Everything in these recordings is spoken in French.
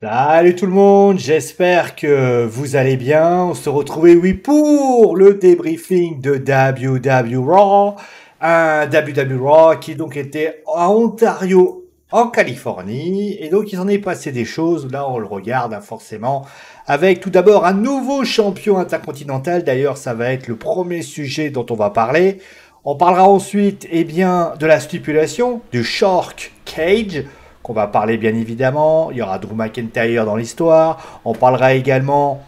Salut tout le monde, j'espère que vous allez bien. On se retrouve, oui, pour le débriefing de WW Raw. Un WW Raw qui donc était à Ontario, en Californie. Et donc il s'en est passé des choses. Là, on le regarde forcément. Avec tout d'abord un nouveau champion intercontinental. D'ailleurs, ça va être le premier sujet dont on va parler. On parlera ensuite, eh bien, de la stipulation, du Shark Cage qu'on va parler bien évidemment. Il y aura Drew McIntyre dans l'histoire. On parlera également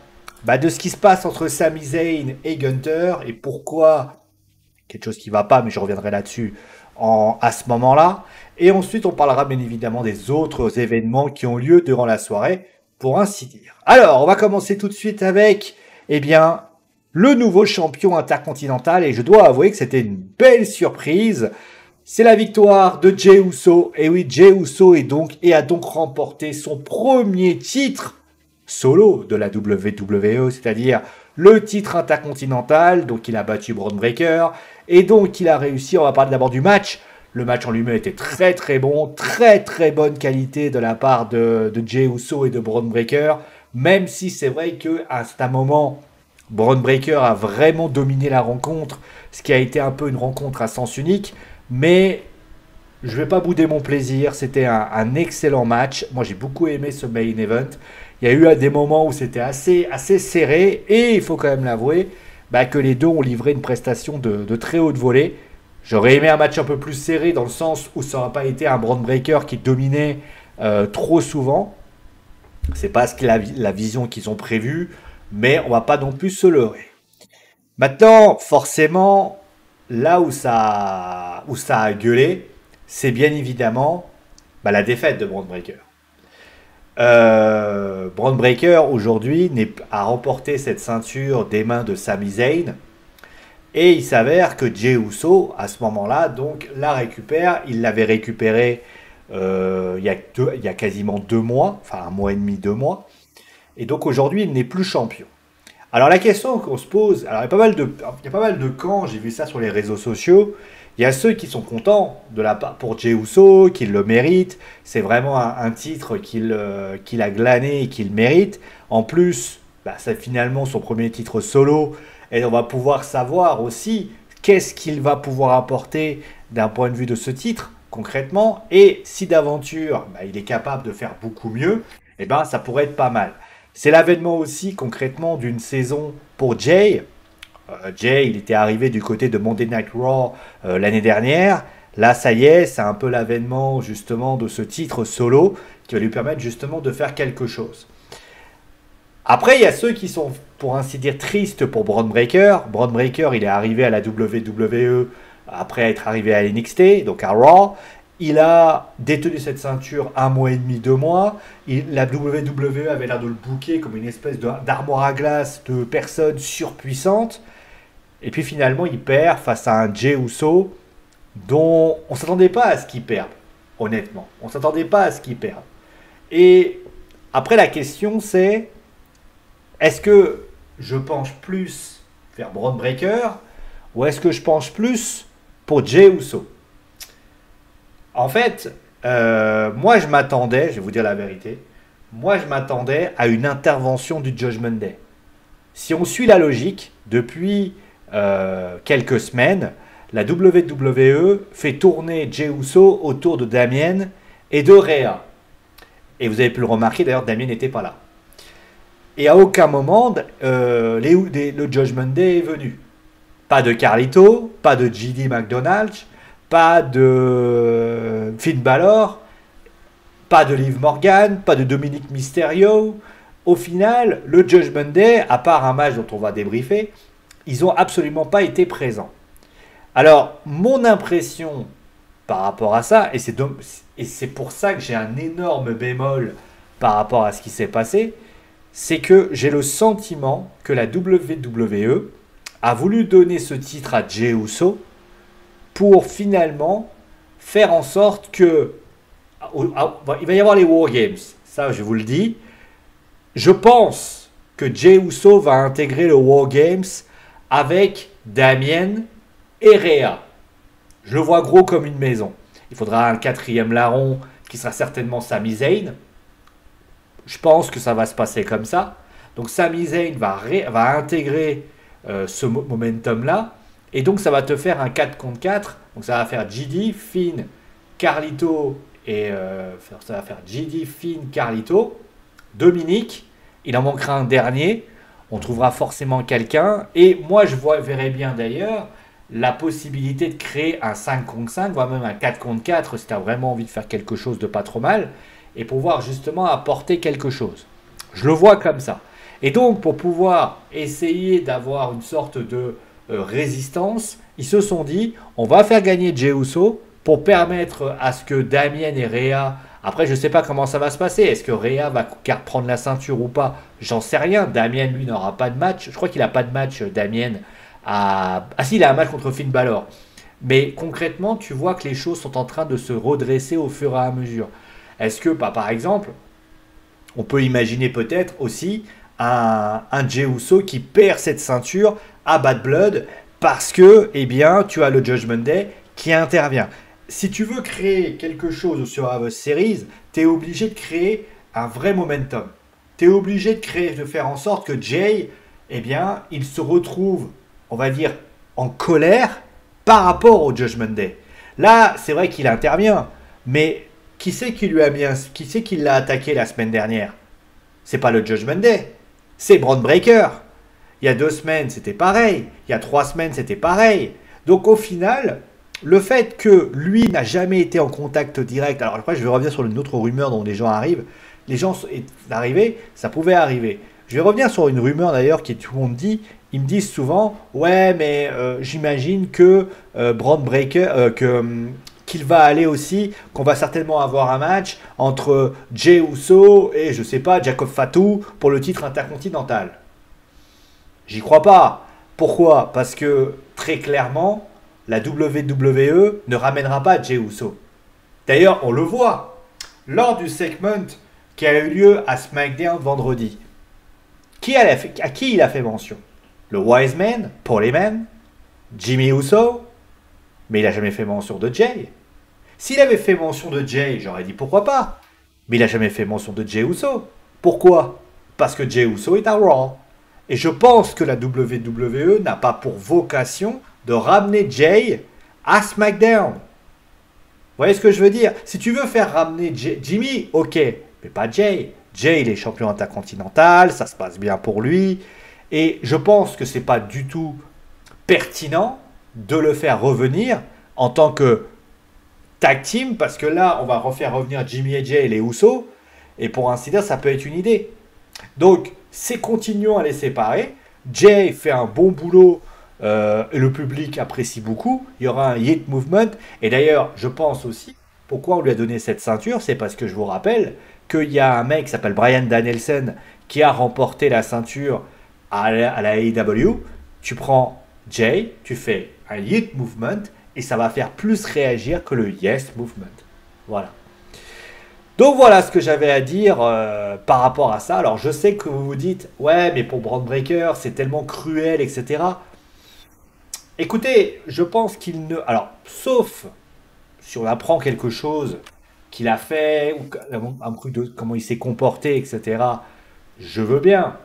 de ce qui se passe entre Sami Zayn et Gunther et pourquoi quelque chose qui va pas, mais je reviendrai là-dessus à ce moment-là. Et ensuite, on parlera bien évidemment des autres événements qui ont lieu durant la soirée, pour ainsi dire. Alors, on va commencer tout de suite avec, eh bien, le nouveau champion intercontinental, et je dois avouer que c'était une belle surprise. C'est la victoire de Jey Uso. Et oui, Jey Uso a donc remporté son premier titre solo de la WWE, c'est-à-dire le titre intercontinental. Donc il a battu Braun Breaker. Et donc il a réussi, on va parler d'abord du match. Le match en lui-même était très très bon, très très bonne qualité de la part de Jey Uso et de Braun Breaker. Même si c'est vrai qu'à un moment, Braun Breaker a vraiment dominé la rencontre, ce qui a été un peu une rencontre à sens unique. Mais je vais pas bouder mon plaisir. C'était un excellent match. Moi, j'ai beaucoup aimé ce main event. Il y a eu des moments où c'était assez serré. Et il faut quand même l'avouer que les deux ont livré une prestation de très haute volée. J'aurais aimé un match un peu plus serré dans le sens où ça n'aurait pas été un Braun Breaker qui dominait trop souvent. C'est pas la vision qu'ils ont prévue. Mais on va pas non plus se leurrer. Maintenant, forcément, là où ça a gueulé, c'est bien évidemment la défaite de Braun Breaker. Braun Breaker, aujourd'hui, a remporté cette ceinture des mains de Sami Zayn. Et il s'avère que Jey Uso, à ce moment-là, donc, la récupère. Il l'avait récupérée il y a quasiment 2 mois, enfin 1 mois et demi, 2 mois. Et donc aujourd'hui, il n'est plus champion. Alors la question qu'on se pose, alors il y a pas mal de camps, j'ai vu ça sur les réseaux sociaux. Il y a ceux qui sont contents de la part pour Jey Uso, qu'il le mérite. C'est vraiment un titre qu'il a glané et qu'il mérite. En plus, c'est finalement son premier titre solo. Et on va pouvoir savoir aussi qu'est-ce qu'il va pouvoir apporter d'un point de vue de ce titre, concrètement. Et si d'aventure, il est capable de faire beaucoup mieux, ça pourrait être pas mal. C'est l'avènement aussi concrètement d'une saison pour Jay. Jay, il était arrivé du côté de Monday Night Raw l'année dernière. Là, ça y est, c'est un peu l'avènement justement de ce titre solo qui va lui permettre justement de faire quelque chose. Après, il y a ceux qui sont, pour ainsi dire, tristes pour Braun Breaker. Braun Breaker, il est arrivé à la WWE après être arrivé à NXT, donc à Raw. Il a détenu cette ceinture 1 mois et demi, 2 mois. La WWE avait l'air de le booker comme une espèce d'armoire à glace de personnes surpuissantes. Et puis finalement, il perd face à un Jey Uso dont on ne s'attendait pas à ce qu'il perde, honnêtement. On ne s'attendait pas à ce qu'il perde. Et après, la question c'est, est-ce que je penche plus vers Braun Breaker ou est-ce que je penche plus pour Jey Uso? En fait, moi je m'attendais, je vais vous dire la vérité, moi je m'attendais à une intervention du Judgment Day. Si on suit la logique, depuis quelques semaines, la WWE fait tourner Jey Uso autour de Damien et de Rhea. Et vous avez pu le remarquer, d'ailleurs, Damien n'était pas là. Et à aucun moment, le Judgment Day est venu. Pas de Carlito, pas de JD McDonald, pas de Finn Balor, pas de Liv Morgan, pas de Dominic Mysterio. Au final, le Judgment Day, à part un match dont on va débriefer, ils n'ont absolument pas été présents. Alors, mon impression par rapport à ça, et c'est pour ça que j'ai un énorme bémol par rapport à ce qui s'est passé, c'est que j'ai le sentiment que la WWE a voulu donner ce titre à Jey Uso pour finalement faire en sorte que il va y avoir les War Games, ça je vous le dis. Je pense que Jey Uso va intégrer le War Games avec Damien et Rhea. Je le vois gros comme une maison. Il faudra un quatrième larron qui sera certainement Sami Zayn. Je pense que ça va se passer comme ça. Donc Sami Zayn va intégrer ce momentum-là. Et donc ça va te faire un 4 contre 4. Donc ça va faire GD, Finn, Carlito et ça va faire GD, Finn, Carlito. Dominique, il en manquera un dernier. On trouvera forcément quelqu'un. Et moi verrais bien d'ailleurs la possibilité de créer un 5 contre 5, voire même un 4 contre 4 si tu as vraiment envie de faire quelque chose de pas trop mal. Et pouvoir justement apporter quelque chose. Je le vois comme ça. Et donc, pour pouvoir essayer d'avoir une sorte de résistance, ils se sont dit, on va faire gagner Jey Uso pour permettre à ce que Damien et Rhea, après je ne sais pas comment ça va se passer, est-ce que Rhea va prendre la ceinture ou pas, j'en sais rien. Damien, lui, n'aura pas de match. Je crois qu'il n'a pas de match, Damien. Ah si, il a un match contre Finn Balor. Mais concrètement, tu vois que les choses sont en train de se redresser au fur et à mesure. Est-ce que, bah, par exemple, on peut imaginer peut-être aussi un Jey Uso qui perd cette ceinture à Bad Blood parce que, eh bien, tu as le Judgment Day qui intervient. Si tu veux créer quelque chose sur Survivor Series, tu es obligé de créer un vrai momentum. Tu es obligé de faire en sorte que Jey, eh bien, il se retrouve, on va dire, en colère par rapport au Judgment Day. Là, c'est vrai qu'il intervient, mais qui c'est qui l'a attaqué la semaine dernière? C'est pas le Judgment Day, c'est Bron Breakker. Il y a 2 semaines, c'était pareil. Il y a 3 semaines, c'était pareil. Donc au final, le fait que lui n'a jamais été en contact direct. Alors après, je vais revenir sur une autre rumeur dont les gens arrivent. Les gens arrivés, ça pouvait arriver. Je vais revenir sur une rumeur d'ailleurs qui tout le monde dit. Ils me disent souvent, ouais, mais j'imagine que Bron Breakker, qu'il va aller aussi, qu'on va certainement avoir un match entre Jey Uso et, je sais pas, Jacob Fatu pour le titre intercontinental. J'y crois pas. Pourquoi? Parce que, très clairement, la WWE ne ramènera pas Jey Uso. D'ailleurs, on le voit. Lors du segment qui a eu lieu à SmackDown vendredi, à qui il a fait mention? Le Wise Man, Paul Heyman, Jimmy Uso, mais il n'a jamais fait mention de Jey. S'il avait fait mention de Jey, j'aurais dit pourquoi pas. Mais il n'a jamais fait mention de Jey Uso. Pourquoi? Parce que Jey Uso est à Raw. Et je pense que la WWE n'a pas pour vocation de ramener Jey à SmackDown. Vous voyez ce que je veux dire? Si tu veux faire ramener Jimmy, ok, mais pas Jey. Jey, il est champion intercontinental, ça se passe bien pour lui. Et je pense que c'est pas du tout pertinent de le faire revenir en tant que tag team, parce que là, on va refaire revenir Jimmy et Jey et les Usos, et pour ainsi dire, ça peut être une idée. Donc, c'est continuons à les séparer. Jey fait un bon boulot, et le public apprécie beaucoup. Il y aura un hit movement, et d'ailleurs, je pense aussi, pourquoi on lui a donné cette ceinture, c'est parce que je vous rappelle qu'il y a un mec qui s'appelle Bryan Danielson qui a remporté la ceinture à la AEW. Tu prends Jey, tu fais un hit movement, et ça va faire plus réagir que le yes movement. Voilà. Donc voilà ce que j'avais à dire par rapport à ça. Alors je sais que vous vous dites, ouais, mais pour Bron Breakker, c'est tellement cruel, etc. Écoutez, je pense qu'il ne... Alors, sauf si on apprend quelque chose qu'il a fait, ou un truc de comment il s'est comporté, etc., je veux bien.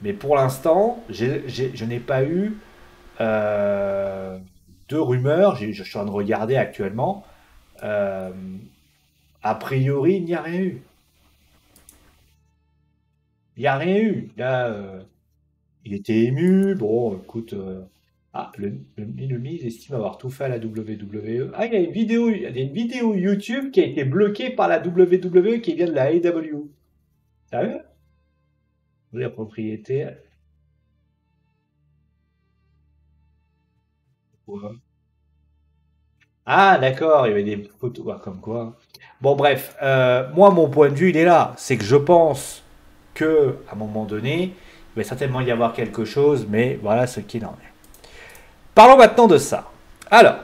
Mais pour l'instant, je n'ai pas eu de rumeurs. Je suis en train de regarder actuellement. Euh, a priori, il n'y a rien eu. Il n'y a rien eu. Là, il était ému. Bon, écoute. Ah, le Miz estime avoir tout fait à la WWE. Ah, il y a une vidéo YouTube qui a été bloquée par la WWE qui vient de la AEW. Sérieux? La propriété. Ouais. Ah, d'accord, il y avait des photos, ah, comme quoi. Bon, bref, moi, mon point de vue, il est là. C'est que je pense que, à un moment donné, il va certainement y avoir quelque chose, mais voilà ce qu'il en est. Parlons maintenant de ça. Alors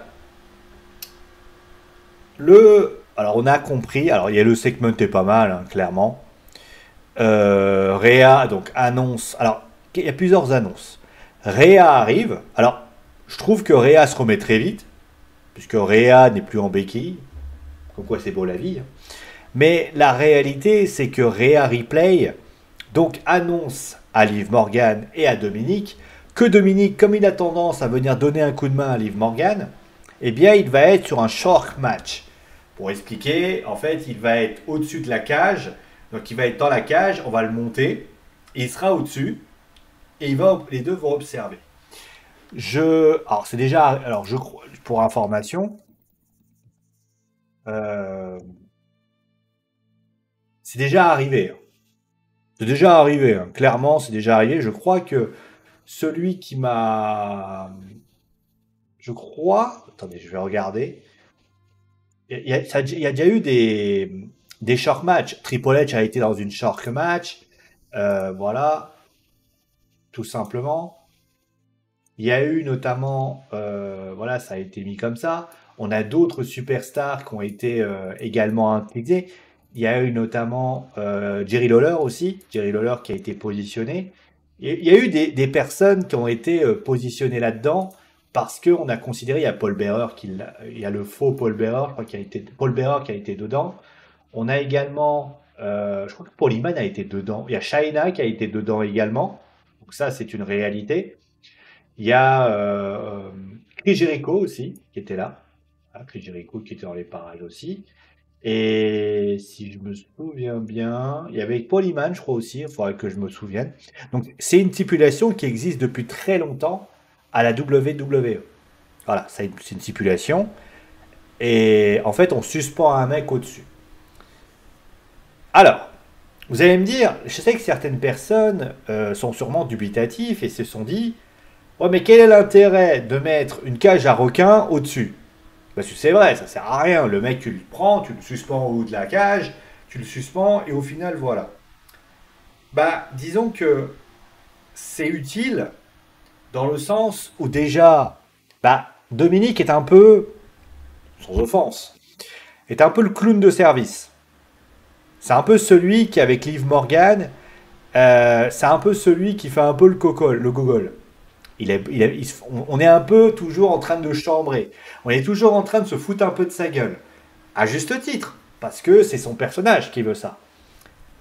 on a compris. Alors, il y a le segment est pas mal, hein, clairement. Rhea, donc, annonce. Alors, il y a plusieurs annonces. Rhea arrive. Alors, je trouve que Rhea se remet très vite, puisque Rhea n'est plus en béquille. Comme quoi, c'est beau la vie, hein. Mais la réalité, c'est que Rhea Ripley donc annonce à Liv Morgan et à Dominique que Dominique, comme il a tendance à venir donner un coup de main à Liv Morgan, eh bien il va être sur un short match. Pour expliquer, en fait, il va être au-dessus de la cage, donc il va être dans la cage, on va le monter, et il sera au-dessus, et les deux vont observer. Alors c'est déjà, alors je crois, pour information, euh, c'est déjà arrivé. C'est déjà arrivé, hein. Clairement, c'est déjà arrivé. Je crois que celui qui m'a. Je crois. Attendez, je vais regarder. Il y a déjà eu des short match. Triple H a été dans une short match. Voilà, tout simplement. Il y a eu notamment. Voilà, ça a été mis comme ça. On a d'autres superstars qui ont été également intégrés. Il y a eu notamment Jerry Lawler aussi. Jerry Lawler qui a été positionné. Il y a eu des personnes qui ont été positionnées là-dedans parce qu'on a considéré, il y a Paul Bearer, il y a le faux Paul Bearer, je crois qu'il a été, Paul Bearer qui a été dedans. On a également, je crois que Paul Heyman a été dedans. Il y a Shayna qui a été dedans également. Donc ça, c'est une réalité. Il y a Chris Jericho aussi qui était là. Voilà, Chris Jericho qui était dans les parages aussi. Et si je me souviens bien, il y avait Paul Heyman, je crois aussi, il faudrait que je me souvienne. Donc c'est une stipulation qui existe depuis très longtemps à la WWE. Voilà, c'est une stipulation. Et en fait, on suspend un mec au-dessus. Alors, vous allez me dire, je sais que certaines personnes sont sûrement dubitatifs et se sont dit, ouais, mais quel est l'intérêt de mettre une cage à requin au-dessus? Parce que c'est vrai, ça sert à rien. Le mec, tu le prends, tu le suspends au haut de la cage, tu le suspends et au final, voilà. Bah, disons que c'est utile dans le sens où déjà, bah, Dominique est un peu, sans offense, est un peu le clown de service. C'est un peu celui qui, avec Liv Morgan, c'est un peu celui qui fait un peu le gogol. On est un peu toujours en train de le chambrer. On est toujours en train de se foutre un peu de sa gueule. À juste titre, parce que c'est son personnage qui veut ça.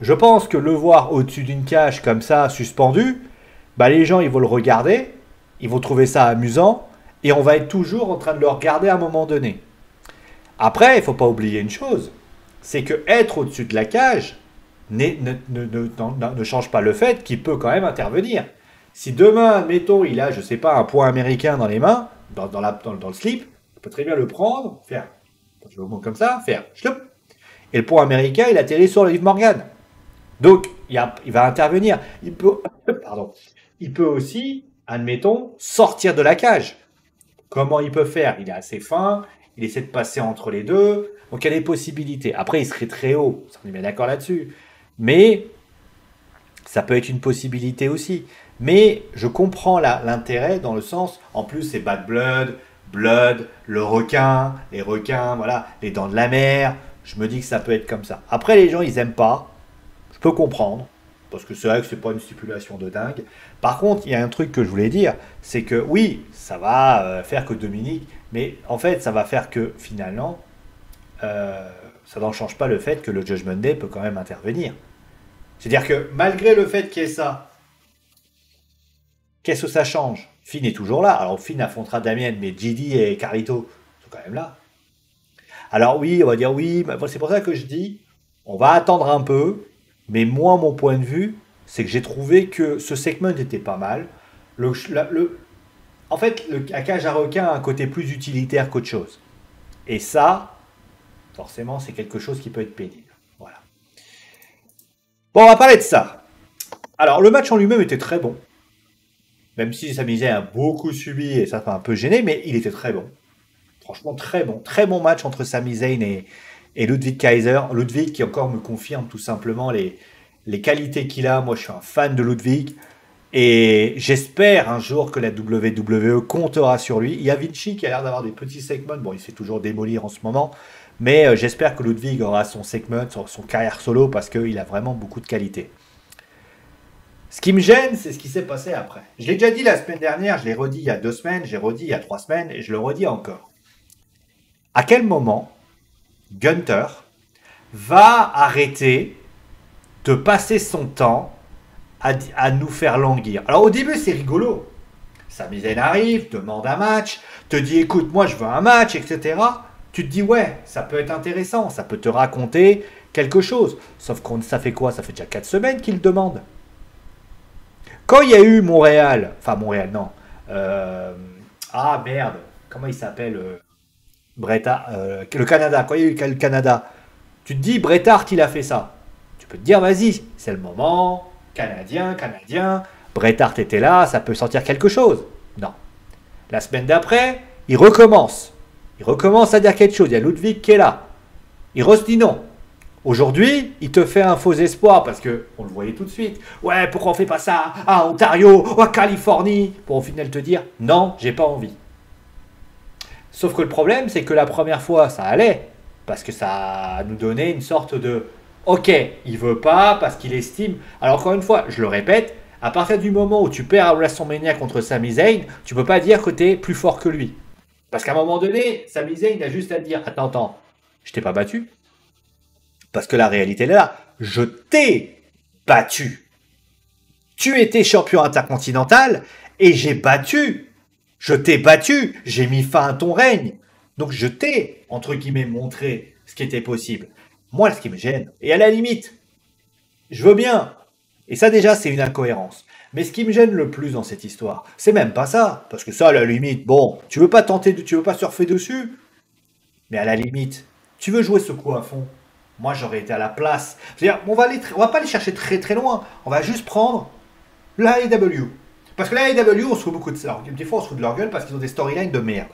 Je pense que le voir au-dessus d'une cage comme ça, suspendu, bah les gens ils vont le regarder, ils vont trouver ça amusant, et on va être toujours en train de le regarder à un moment donné. Après, il ne faut pas oublier une chose, c'est que être au-dessus de la cage ne change pas le fait qu'il peut quand même intervenir. Si demain, admettons, il a, je sais pas, un point américain dans les mains, dans le slip, il peut très bien le prendre, faire, je le montre comme ça, faire, chloup, et le point américain, il atterrit sur Liv Morgan. Donc, il va intervenir. Pardon, il peut aussi, admettons, sortir de la cage. Comment il peut faire? Il est assez fin, il essaie de passer entre les deux, donc il y a des possibilités. Après, il serait très haut, on est bien d'accord là-dessus. Mais ça peut être une possibilité aussi. Mais je comprends l'intérêt dans le sens, en plus c'est Bad Blood, Blood, le requin, les requins, voilà, les dents de la mer. Je me dis que ça peut être comme ça. Après, les gens, ils aiment pas. Je peux comprendre. Parce que c'est vrai que c'est pas une stipulation de dingue. Par contre, il y a un truc que je voulais dire, c'est que oui, ça va faire que Dominique, mais en fait, ça va faire que finalement, ça n'en change pas le fait que le Judgment Day peut quand même intervenir. C'est-à-dire que malgré le fait qu'il y ait ça, qu'est-ce que ça change? Finn est toujours là. Alors Finn affrontera Damien, mais JD et Carlito sont quand même là. Alors oui, on va dire oui, mais c'est pour ça que je dis, on va attendre un peu, mais moi, mon point de vue, c'est que j'ai trouvé que ce segment était pas mal. En fait, la cage à requin a un côté plus utilitaire qu'autre chose. Et ça, forcément, c'est quelque chose qui peut être pénible. Voilà. Bon, on va parler de ça. Alors, le match en lui-même était très bon. Même si Sami Zayn a beaucoup subi et ça m'a un peu gêné, mais il était très bon. Franchement, très bon. Très bon match entre Sami Zayn et Ludwig Kaiser. Ludwig qui encore me confirme tout simplement les qualités qu'il a. Moi, je suis un fan de Ludwig. Et j'espère un jour que la WWE comptera sur lui. Il y a Vinci qui a l'air d'avoir des petits segments. Bon, il se fait toujours démolir en ce moment. Mais j'espère que Ludwig aura son segment, son carrière solo, parce qu'il a vraiment beaucoup de qualité. Ce qui me gêne, c'est ce qui s'est passé après. Je l'ai déjà dit la semaine dernière, je l'ai redit il y a 2 semaines, j'ai redit il y a 3 semaines, et je le redis encore. À quel moment Gunther va arrêter de passer son temps à nous faire languir. Alors au début, c'est rigolo. Sami Zayn arrive, demande un match, te dit écoute, moi je veux un match, etc. Tu te dis ouais, ça peut être intéressant, ça peut te raconter quelque chose. Sauf que ça fait quoi? Ça fait déjà 4 semaines qu'il demande. Quand il y a eu Montréal, enfin Montréal, non. Ah merde, comment il s'appelle Bret Hart, le Canada, quand il y a eu le Canada, tu te dis Bret Hart il a fait ça. Tu peux te dire vas-y, c'est le moment, Canadien, Bret Hart était là, ça peut sortir quelque chose. Non. La semaine d'après, il recommence. Il recommence à dire quelque chose. Il y a Ludwig qui est là. Il se dit non. Aujourd'hui, il te fait un faux espoir parce que on le voyait tout de suite. Ouais, pourquoi on fait pas ça à Ontario, à Californie, pour au final te dire non, j'ai pas envie. Sauf que le problème, c'est que la première fois, ça allait parce que ça nous donnait une sorte de ok, il veut pas parce qu'il estime. Alors encore une fois, je le répète, à partir du moment où tu perds à WrestleMania contre Sami Zayn, tu peux pas dire que tu es plus fort que lui. Parce qu'à un moment donné, Sami Zayn a juste à te dire attends, je t'ai pas battu. Parce que la réalité elle est là. Je t'ai battu. Tu étais champion intercontinental et j'ai battu. Je t'ai battu. J'ai mis fin à ton règne. Donc je t'ai, entre guillemets, montré ce qui était possible. Moi, ce qui me gêne, et à la limite, je veux bien. Et ça déjà, c'est une incohérence. Mais ce qui me gêne le plus dans cette histoire, c'est même pas ça. Parce que ça, à la limite, bon, tu veux pas tu veux pas surfer dessus. Mais à la limite, tu veux jouer ce coup à fond. Moi, j'aurais été à la place. C'est-à-dire, on va pas aller chercher très très loin. On va juste prendre la AEW. Parce que la AEW, on se fout beaucoup de ça. Des fois, on se fout de leur gueule parce qu'ils ont des storylines de merde.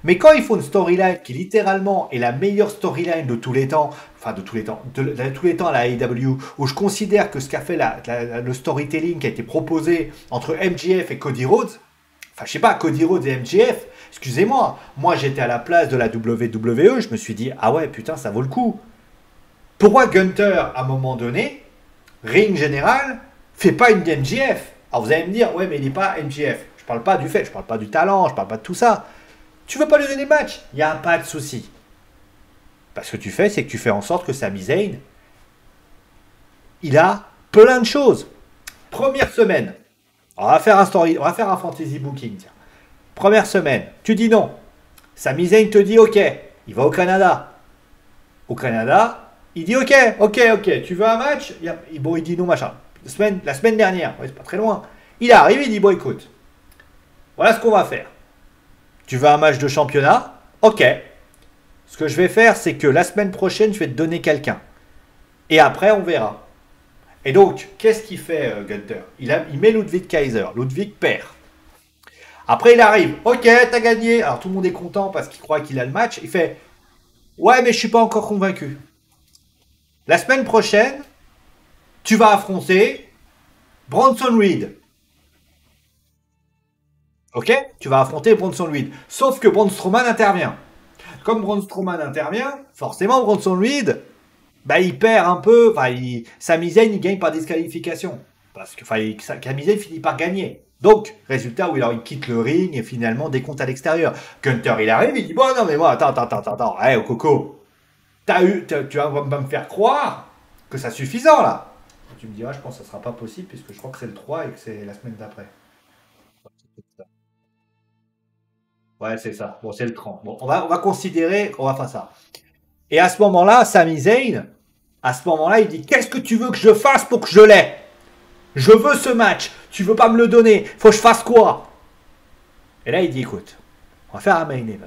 Mais quand ils font une storyline qui littéralement est la meilleure storyline de tous les temps, enfin de tous les temps, de tous les temps à la AEW, où je considère que ce qu'a fait le storytelling qui a été proposé entre MJF et Cody Rhodes, enfin je sais pas, Cody Rhodes et MJF, excusez-moi, moi j'étais à la place de la WWE, je me suis dit, ah ouais putain ça vaut le coup. Pourquoi Gunther, à un moment donné, ring général, fait pas une MJF? Alors vous allez me dire, ouais mais il n'est pas MJF. Je parle pas du fait, je parle pas du talent, je parle pas de tout ça. Tu veux pas lui donner le match? Il n'y a pas de souci. Parce que tu fais, c'est que tu fais en sorte que Sami Zayn, il a plein de choses. Première semaine, on va faire un fantasy booking. Tiens. Première semaine, tu dis non. Sami Zayn te dit ok, il va au Canada. Au Canada, il dit ok, tu veux un match? Bon, il dit non, machin. La semaine dernière, ouais, c'est pas très loin. Il arrive, il dit bon, écoute, voilà ce qu'on va faire. Tu veux un match de championnat? Ok. Ce que je vais faire, c'est que la semaine prochaine, je vais te donner quelqu'un. Et après, on verra. Et donc, qu'est-ce qu'il fait, Gunther? Il met Ludwig Kaiser. Ludwig perd. Après, il arrive. Ok, t'as gagné. Alors, tout le monde est content parce qu'il croit qu'il a le match. Il fait ouais, mais je suis pas encore convaincu. La semaine prochaine, tu vas affronter Bronson Reed. Ok? Tu vas affronter Bronson Reed. Sauf que Braun Strowman intervient. Comme Braun Strowman intervient, forcément Bronson Reed, bah, il perd un peu. Sami Zayn, il gagne par disqualification. Parce que Sami Zayn finit par gagner. Donc, résultat où il quitte le ring et finalement décompte à l'extérieur. Gunther, il arrive, il dit bon, non, mais moi, attends. Hey, Coco, tu vas me faire croire que c'est suffisant là. Tu me diras, je pense que ça sera pas possible puisque je crois que c'est le 3 et que c'est la semaine d'après. Ouais, c'est ça. Bon, c'est le 30. Bon, on va considérer qu'on va faire ça. Et à ce moment-là, Sami Zayn, à ce moment-là, il dit qu'est-ce que tu veux que je fasse pour que je l'aie? Je veux ce match. Tu veux pas me le donner? Faut que je fasse quoi? Et là, il dit écoute, on va faire un main event.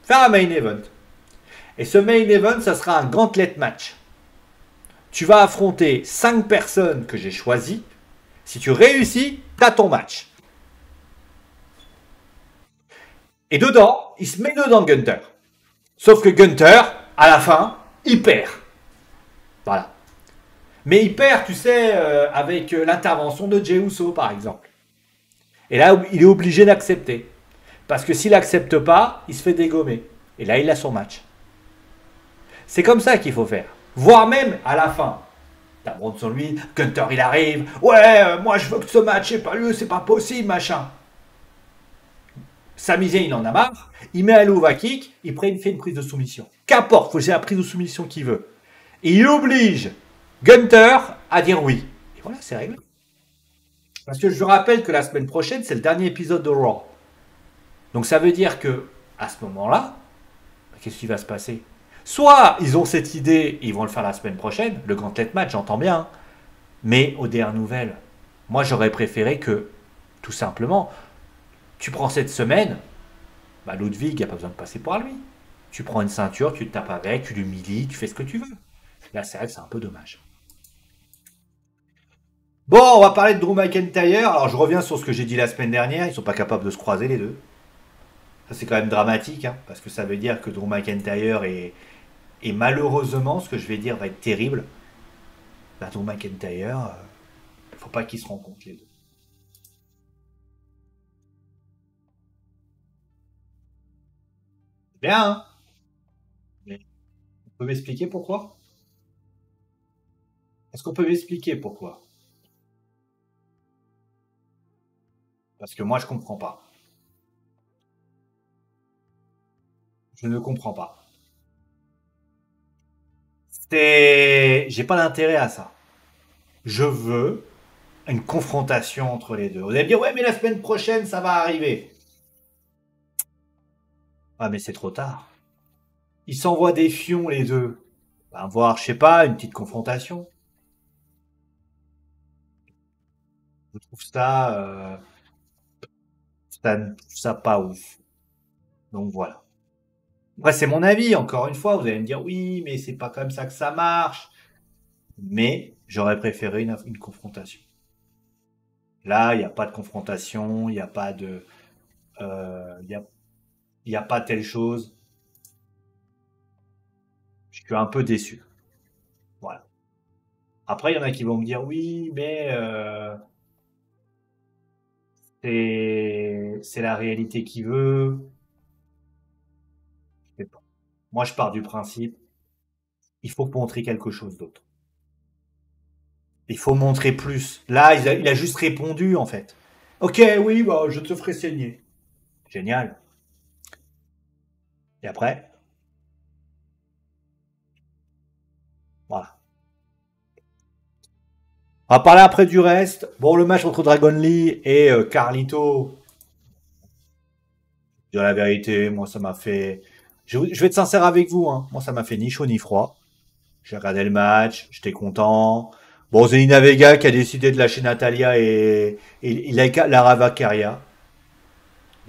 Faire un main event. Et ce main event, ça sera un gauntlet match. Tu vas affronter 5 personnes que j'ai choisies. Si tu réussis, t'as ton match. Et dedans, il se met dedans Gunther. Sauf que Gunther, à la fin, il perd. Voilà. Mais il perd, tu sais, avec l'intervention de Jey Uso, par exemple. Et là, il est obligé d'accepter. Parce que s'il n'accepte pas, il se fait dégommer. Et là, il a son match. C'est comme ça qu'il faut faire. Voire même à la fin. T'as Bronson lui, Gunther il arrive. Ouais, moi je veux que ce match ait pas lieu, c'est pas possible, machin. Sami Zayn, il en a marre. Il met un low kick, il fait une prise de soumission. Qu'importe, faut que j'ai la prise de soumission qu'il veut. Et il oblige Gunter à dire oui. Et voilà, c'est réglé. Parce que je rappelle que la semaine prochaine, c'est le dernier épisode de Raw. Donc ça veut dire que, à ce moment-là, qu'est-ce qui va se passer? Soit ils ont cette idée, ils vont le faire la semaine prochaine, le gauntlet match, j'entends bien. Hein. Mais aux dernières nouvelles, moi j'aurais préféré que, tout simplement, tu prends cette semaine, bah, Ludwig, il n'y a pas besoin de passer par lui. Tu prends une ceinture, tu te tapes avec, tu l'humilies, tu fais ce que tu veux. Là, c'est vrai que c'est un peu dommage. Bon, on va parler de Drew McIntyre. Alors, je reviens sur ce que j'ai dit la semaine dernière. Ils sont pas capables de se croiser, les deux. Ça, c'est quand même dramatique, hein, parce que ça veut dire que Drew McIntyre est malheureusement, ce que je vais dire va être terrible. Bah, Drew McIntyre, faut pas qu'ils se rencontrent, les deux. Bien, hein. Mais on peut m'expliquer pourquoi? Est-ce qu'on peut m'expliquer pourquoi? Parce que moi, je comprends pas. Je ne comprends pas. J'ai pas d'intérêt à ça. Je veux une confrontation entre les deux. Vous allez me dire, ouais, mais la semaine prochaine, ça va arriver. Ah, mais c'est trop tard. Ils s'envoient des fions, les deux. Ben, voir, je sais pas, une petite confrontation. Je trouve ça pas ouf. Donc voilà. Après, c'est mon avis, encore une fois. Vous allez me dire, oui, mais c'est pas comme ça que ça marche. Mais j'aurais préféré une confrontation. Là, il n'y a pas de confrontation, il n'y a pas de. Il y a pas telle chose. Je suis un peu déçu. Voilà. Après, il y en a qui vont me dire oui, mais c'est la réalité qui veut. Je sais pas. Moi, je pars du principe, il faut montrer quelque chose d'autre. Il faut montrer plus. Là, il a juste répondu, en fait. Ok, oui, bah, je te ferai saigner. Génial. Et après, voilà. On va parler après du reste. Bon, le match entre Dragon Lee et Carlito, je dirais la vérité, moi, ça m'a fait. Je vais être sincère avec vous, hein. Moi, ça m'a fait ni chaud ni froid. J'ai regardé le match, j'étais content. Bon, Zelina Vega qui a décidé de lâcher Natalia et Lara Vacaria.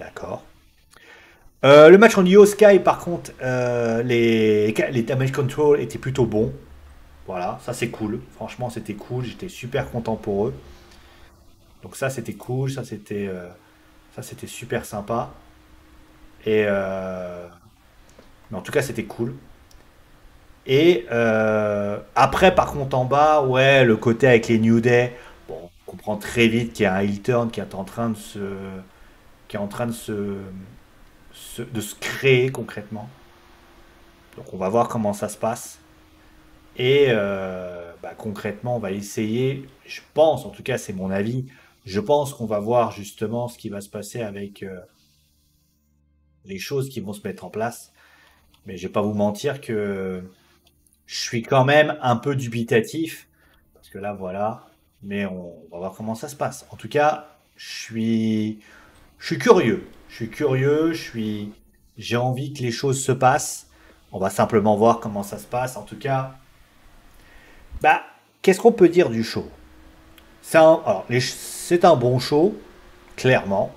D'accord. Le match en Io Sky, par contre, les damage control étaient plutôt bons. Voilà, ça c'est cool. Franchement, c'était cool. J'étais super content pour eux. Donc ça, c'était cool. Ça, c'était super sympa. Et mais en tout cas, c'était cool. Et après, par contre, en bas, ouais, le côté avec les New Day, bon, on comprend très vite qu'il y a un heel turn qui est en train de qui est en train de se créer concrètement. Donc, on va voir comment ça se passe. Et bah, concrètement, on va essayer, je pense, en tout cas, c'est mon avis, je pense qu'on va voir justement ce qui va se passer avec les choses qui vont se mettre en place. Mais je vais pas vous mentir que je suis quand même un peu dubitatif. Parce que là, voilà. Mais on va voir comment ça se passe. En tout cas, je suis curieux. Je suis curieux. J'ai envie que les choses se passent. On va simplement voir comment ça se passe. En tout cas, bah, qu'est-ce qu'on peut dire du show? C'est un bon show, clairement.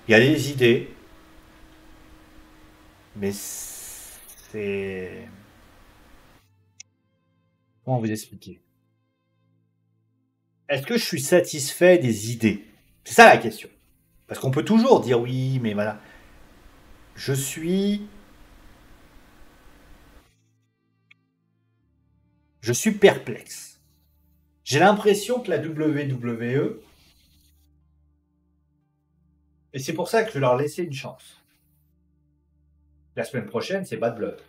Il y a des idées, mais c'est. Comment vous expliquer? Est-ce que je suis satisfait des idées? C'est ça la question. Parce qu'on peut toujours dire oui, mais voilà. Je suis, je suis perplexe. J'ai l'impression que la WWE, et c'est pour ça que je vais leur laisser une chance. La semaine prochaine, c'est Bad Blood.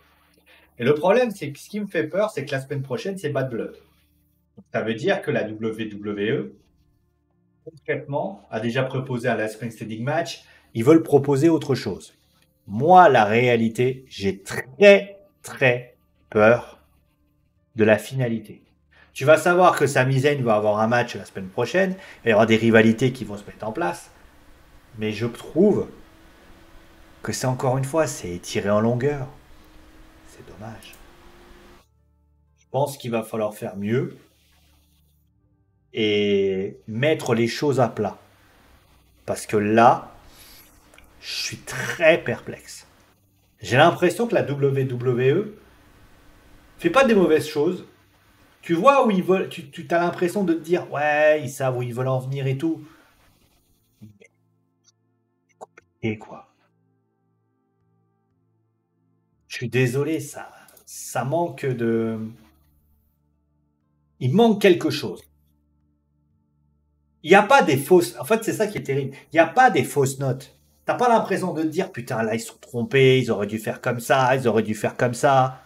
Et le problème, c'est que ce qui me fait peur, c'est que la semaine prochaine, c'est Bad Blood. Donc, ça veut dire que la WWE, concrètement, a déjà proposé un Last Man Standing match. Ils veulent proposer autre chose. Moi, la réalité, j'ai très, très peur de la finalité. Tu vas savoir que Sami Zayn va avoir un match la semaine prochaine, et il y aura des rivalités qui vont se mettre en place. Mais je trouve que c'est encore une fois, c'est étiré en longueur. C'est dommage. Je pense qu'il va falloir faire mieux et mettre les choses à plat. Parce que là, je suis très perplexe. J'ai l'impression que la WWE fait pas des mauvaises choses. Tu vois où ils veulent, tu as l'impression de te dire, ouais, ils savent où ils veulent en venir et tout. Et quoi? Je suis désolé, ça manque de. Il manque quelque chose. Il n'y a pas des fausses. En fait, c'est ça qui est terrible. Il n'y a pas des fausses notes. T'as pas l'impression de te dire, putain, là, ils sont trompés, ils auraient dû faire comme ça, ils auraient dû faire comme ça.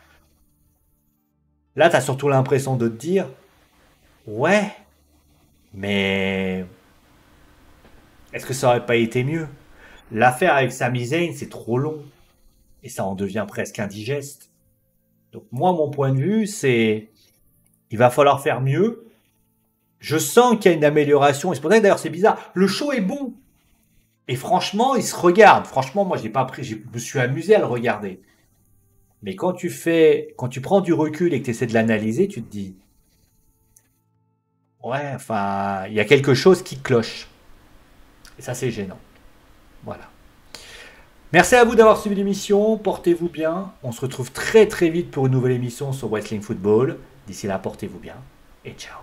Là, t'as surtout l'impression de te dire, ouais, mais est-ce que ça aurait pas été mieux? L'affaire avec Sami Zayn, c'est trop long. Et ça en devient presque indigeste. Donc, moi, mon point de vue, c'est, il va falloir faire mieux. Je sens qu'il y a une amélioration. Et c'est pour ça que d'ailleurs, c'est bizarre. Le show est bon. Et franchement, il se regarde. Franchement, moi, j'ai pas pris, je me suis amusé à le regarder. Mais quand tu prends du recul et que tu essaies de l'analyser, tu te dis, ouais, enfin, il y a quelque chose qui cloche. Et ça, c'est gênant. Voilà. Merci à vous d'avoir suivi l'émission. Portez-vous bien. On se retrouve très très vite pour une nouvelle émission sur Wrestling Football. D'ici là, portez-vous bien et ciao.